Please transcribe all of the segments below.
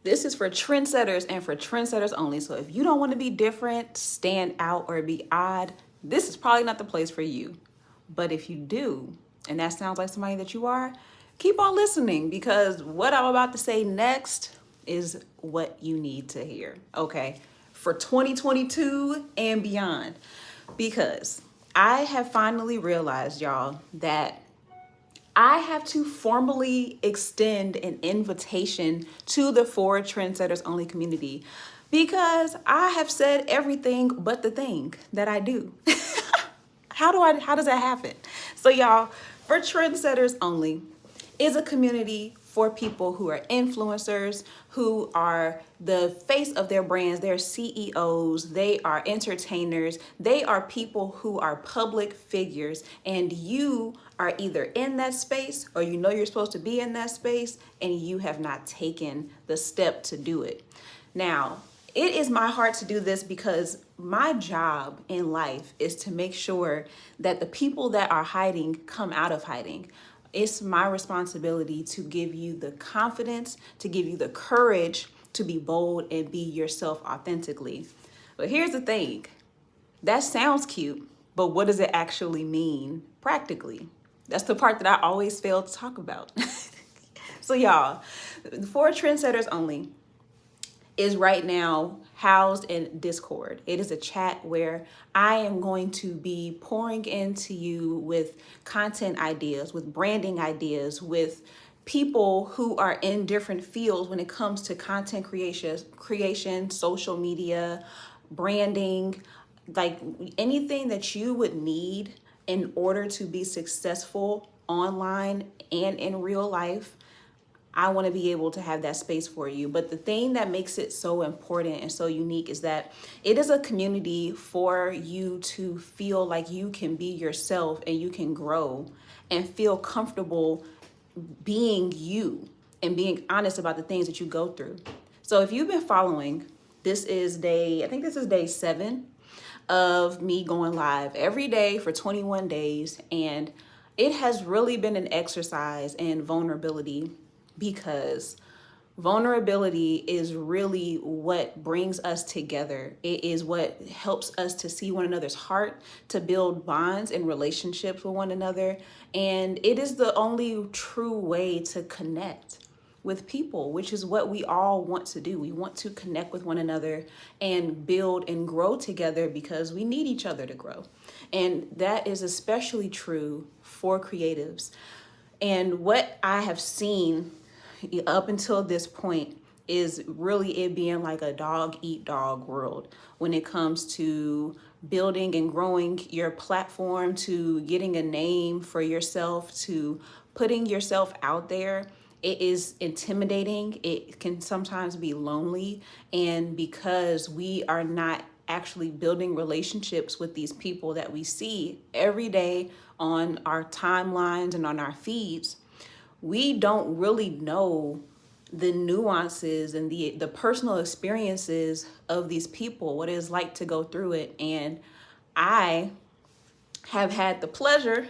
This is for trendsetters and for trendsetters only. So if you don't want to be different, stand out, or be odd, this is probably not the place for you. But if you do, and that sounds like somebody that you are, keep on listening, because what I'm about to say next is what you need to hear, okay? For 2022 and beyond. Because I have finally realized, y'all, that I have to formally extend an invitation to the For Trendsetters Only community, because I have said everything but the thing that I do. How does that happen? So y'all, For Trendsetters Only is a community for people who are influencers, who are the face of their brands. They're CEOs, they are entertainers, they are people who are public figures, and you are either in that space or you know you're supposed to be in that space and you have not taken the step to do it. Now, it is my heart to do this because my job in life is to make sure that the people that are hiding come out of hiding. It's my responsibility to give you the confidence, to give you the courage to be bold and be yourself authentically. But here's the thing, that sounds cute, but what does it actually mean practically? That's the part that I always fail to talk about. So y'all, For Trendsetters Only is right now housed in Discord. It is a chat where I am going to be pouring into you with content ideas, with branding ideas, with people who are in different fields when it comes to content creation, social media, branding, like anything that you would need in order to be successful online and in real life. I want to be able to have that space for you. But the thing that makes it so important and so unique is that it is a community for you to feel like you can be yourself and you can grow and feel comfortable being you and being honest about the things that you go through. So if you've been following, I think this is day 7 of me going live every day for 21 days. And it has really been an exercise in vulnerability, because vulnerability is really what brings us together. It is what helps us to see one another's heart, to build bonds and relationships with one another. And it is the only true way to connect with people, which is what we all want to do. We want to connect with one another and build and grow together because we need each other to grow. And that is especially true for creatives. And what I have seen up until this point is really it being like a dog eat dog world when it comes to building and growing your platform, to getting a name for yourself, to putting yourself out there. It is intimidating. It can sometimes be lonely. And because we are not actually building relationships with these people that we see every day on our timelines and on our feeds, we don't really know the nuances and the personal experiences of these people, what it's like to go through it. And I have had the pleasure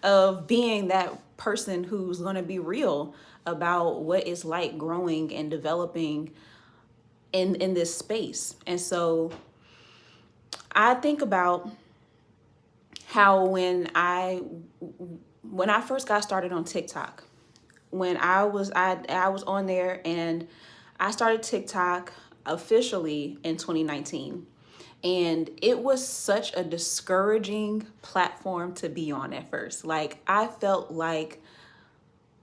of being that person who's going to be real about what it's like growing and developing in this space. And so I think about how when I first got started on TikTok, when I was on there, and I started TikTok officially in 2019. And it was such a discouraging platform to be on at first. Like, I felt like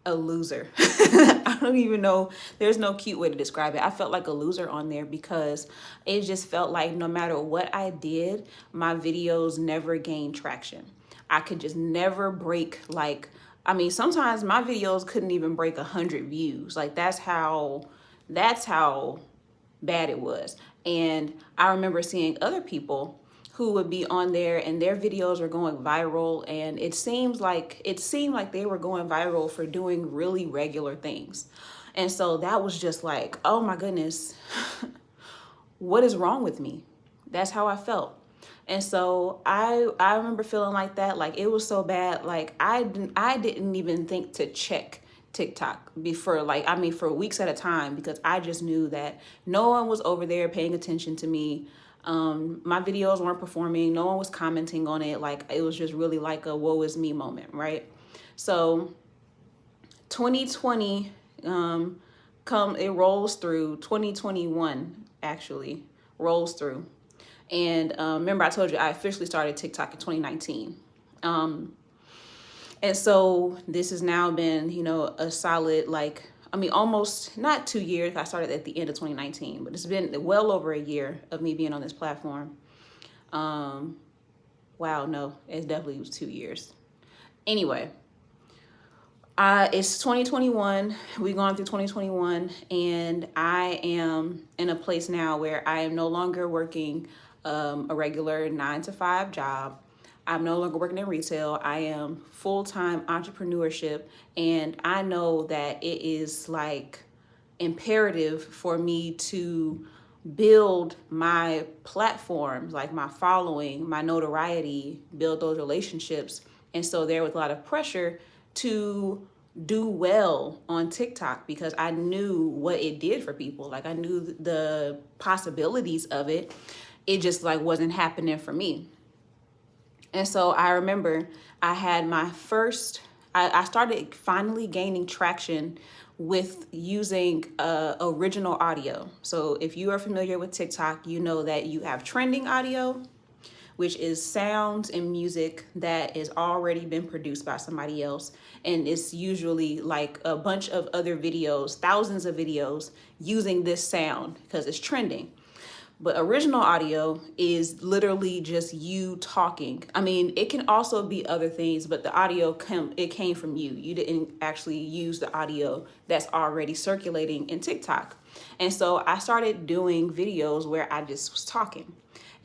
a loser. I don't even know, there's no cute way to describe it. I felt like a loser on there because it just felt like no matter what I did, my videos never gained traction. I could just never break, like, I mean, sometimes my videos couldn't even break 100 views. Like, that's how bad it was. And I remember seeing other people who would be on there and their videos were going viral, and it seemed like they were going viral for doing really regular things. And so that was just like, oh my goodness, what is wrong with me? That's how I felt. And so I remember feeling like that, like it was so bad, like I didn't even think to check TikTok for weeks at a time, because I just knew that no one was over there paying attention to me. My videos weren't performing. No one was commenting on it. Like, it was just really like a woe is me moment, right? So 2020, it rolls through. 2021 actually rolls through. And remember, I told you I officially started TikTok in 2019. And so this has now been, a solid, almost not 2 years. I started at the end of 2019, but it's been well over a year of me being on this platform. Wow, no, it definitely was 2 years. Anyway, it's 2021. We've gone through 2021, and I am in a place now where I am no longer working a regular 9-to-5 job. I'm no longer working in retail. I am full-time entrepreneurship, and I know that it is like imperative for me to build my platforms, like my following, my notoriety, build those relationships. And so there was a lot of pressure to do well on TikTok, because I knew what it did for people. Like, I knew the possibilities of it. It just wasn't happening for me. And so I remember I had my first, I started finally gaining traction with using original audio. So if you are familiar with TikTok, you know that you have trending audio, which is sounds and music that has already been produced by somebody else. And it's usually like a bunch of other videos, thousands of videos using this sound because it's trending. But original audio is literally just you talking. I mean, it can also be other things, but the audio came from you. You didn't actually use the audio that's already circulating in TikTok. And so I started doing videos where I just was talking.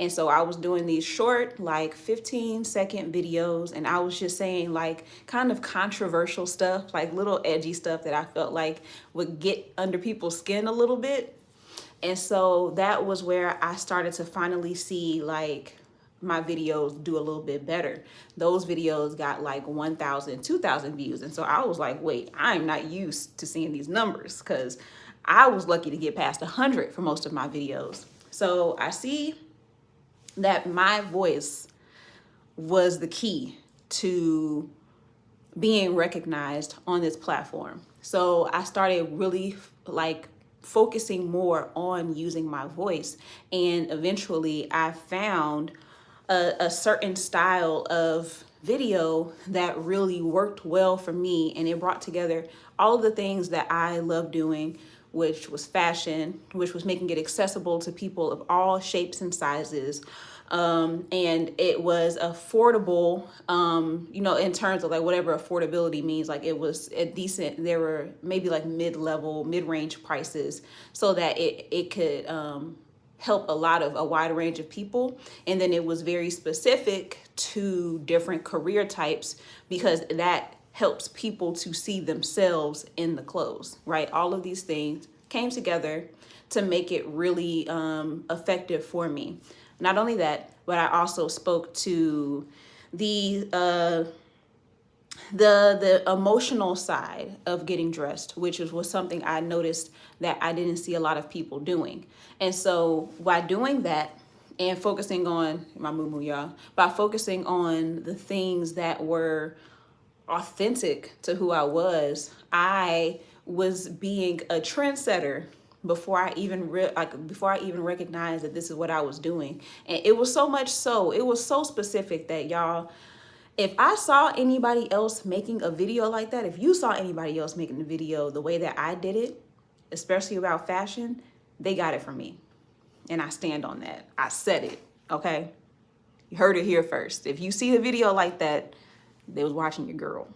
And so I was doing these short, 15-second videos, and I was just saying kind of controversial stuff, little edgy stuff that I felt like would get under people's skin a little bit. And so that was where I started to finally see my videos do a little bit better. Those videos got 1,000, 2,000 views. And so I was like, wait, I'm not used to seeing these numbers, because I was lucky to get past 100 for most of my videos. So I see that my voice was the key to being recognized on this platform. So I started really focusing more on using my voice. And eventually I found a certain style of video that really worked well for me. And it brought together all of the things that I love doing, which was fashion, which was making it accessible to people of all shapes and sizes. And it was affordable, in terms of whatever affordability means. It was a decent, there were maybe mid-level, mid-range prices, so that it could help a wide range of people. And then it was very specific to different career types, because that helps people to see themselves in the clothes, right? All of these things came together to make it really effective for me. Not only that, but I also spoke to the emotional side of getting dressed, which was something I noticed that I didn't see a lot of people doing. And so by doing that and focusing on my moo y'all, by focusing on the things that were authentic to who I was being a trendsetter before I even recognized that this is what I was doing. And it was so much so, it was so specific that, y'all, if I saw anybody else making a video like that, if you saw anybody else making the video the way that I did it, especially about fashion, they got it from me. And I stand on that. I said it, okay? You heard it here first. If you see a video like that, they was watching your girl.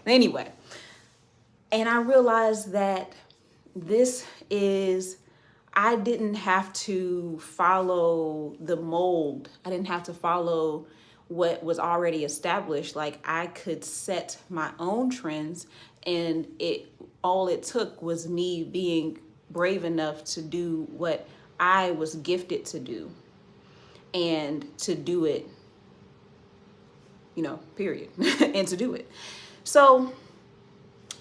Anyway, and I realized that I didn't have to follow the mold. I didn't have to follow what was already established. I could set my own trends, and all it took was me being brave enough to do what I was gifted to do, and to do it, period, and to do it. So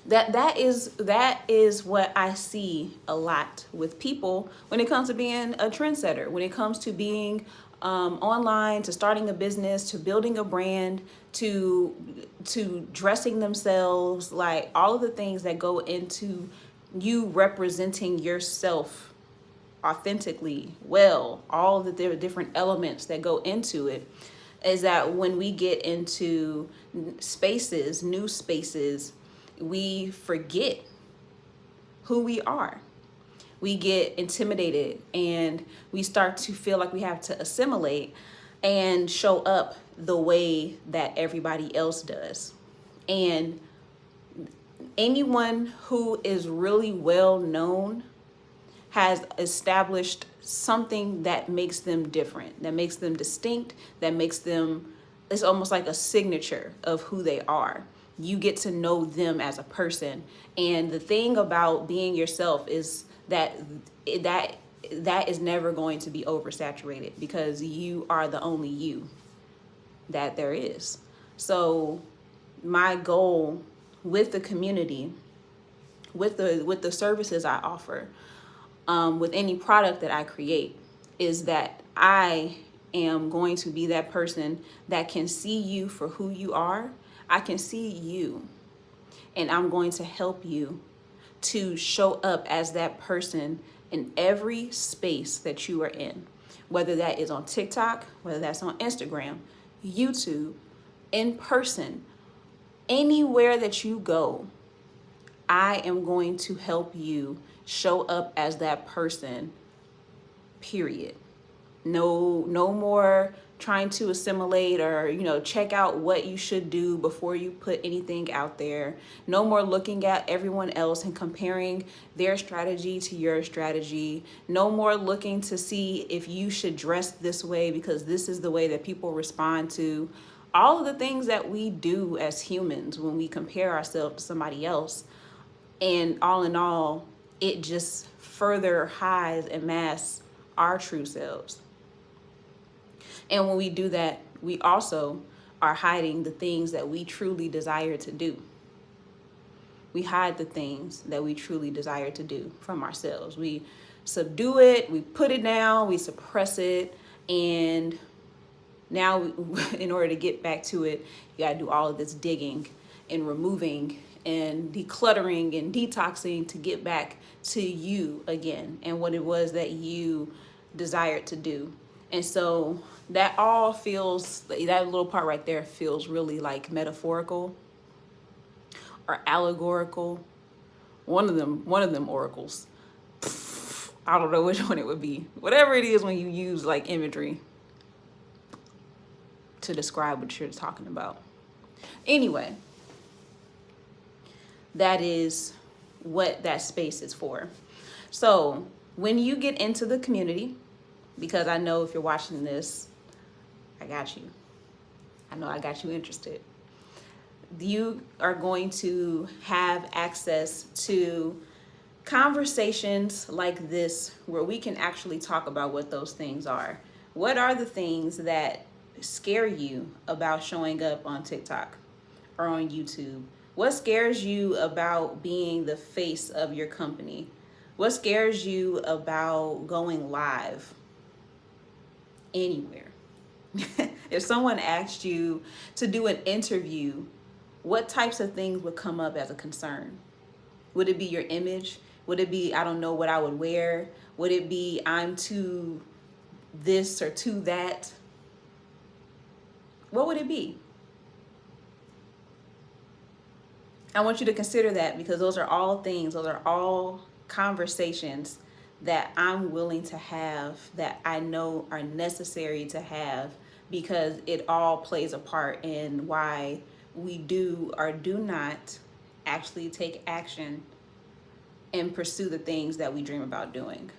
That is what I see a lot with people when it comes to being a trendsetter, when it comes to being online, to starting a business, to building a brand, to dressing themselves, like all of the things that go into you representing yourself authentically well, all of the different elements that go into it, is that when we get into spaces, new spaces, we forget who we are. We get intimidated and we start to feel like we have to assimilate and show up the way that everybody else does. And anyone who is really well known has established something that makes them different, that makes them distinct, that makes them, it's almost like a signature of who they are. You get to know them as a person. And the thing about being yourself is that that is never going to be oversaturated, because you are the only you that there is. So my goal with the community, with the services I offer, with any product that I create, is that I am going to be that person that can see you for who you are. I can see you, and I'm going to help you to show up as that person in every space that you are in, whether that is on TikTok, whether that's on Instagram, YouTube, in person, anywhere that you go. I am going to help you show up as that person, period. No more trying to assimilate or, check out what you should do before you put anything out there. No more looking at everyone else and comparing their strategy to your strategy. No more looking to see if you should dress this way because this is the way that people respond to. All of the things that we do as humans when we compare ourselves to somebody else, and all in all, it just further hides and masks our true selves. And when we do that, we also are hiding the things that we truly desire to do. We hide the things that we truly desire to do from ourselves. We subdue it, we put it down, we suppress it, and now in order to get back to it, you gotta do all of this digging and removing and decluttering and detoxing to get back to you again and what it was that you desired to do. And so that all feels, that little part right there feels really like metaphorical or allegorical. One of them oracles. I don't know which one it would be. Whatever it is when you use like imagery to describe what you're talking about. Anyway, that is what that space is for. So when you get into the community, because I know if you're watching this, I got you. I know I got you interested. You are going to have access to conversations like this where we can actually talk about what those things are. What are the things that scare you about showing up on TikTok or on YouTube? What scares you about being the face of your company? What scares you about going live anywhere? If someone asked you to do an interview, what types of things would come up as a concern? Would it be your image? Would it be, I don't know what I would wear? Would it be, I'm too this or too that? What would it be? I want you to consider that, because those are all things, those are all conversations that I'm willing to have, that I know are necessary to have, because it all plays a part in why we do or do not actually take action and pursue the things that we dream about doing.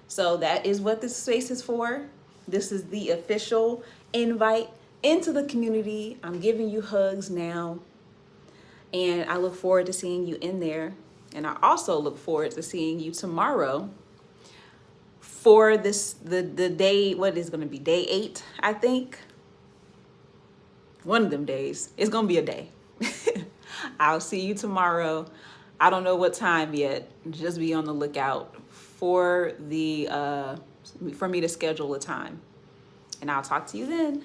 So that is what this space is for. This is the official invite into the community. I'm giving you hugs now. And I look forward to seeing you in there. And I also look forward to seeing you tomorrow for the day, what is going to be day 8, I think. One of them days. It's going to be a day. I'll see you tomorrow. I don't know what time yet. Just be on the lookout for the for me to schedule a time. And I'll talk to you then.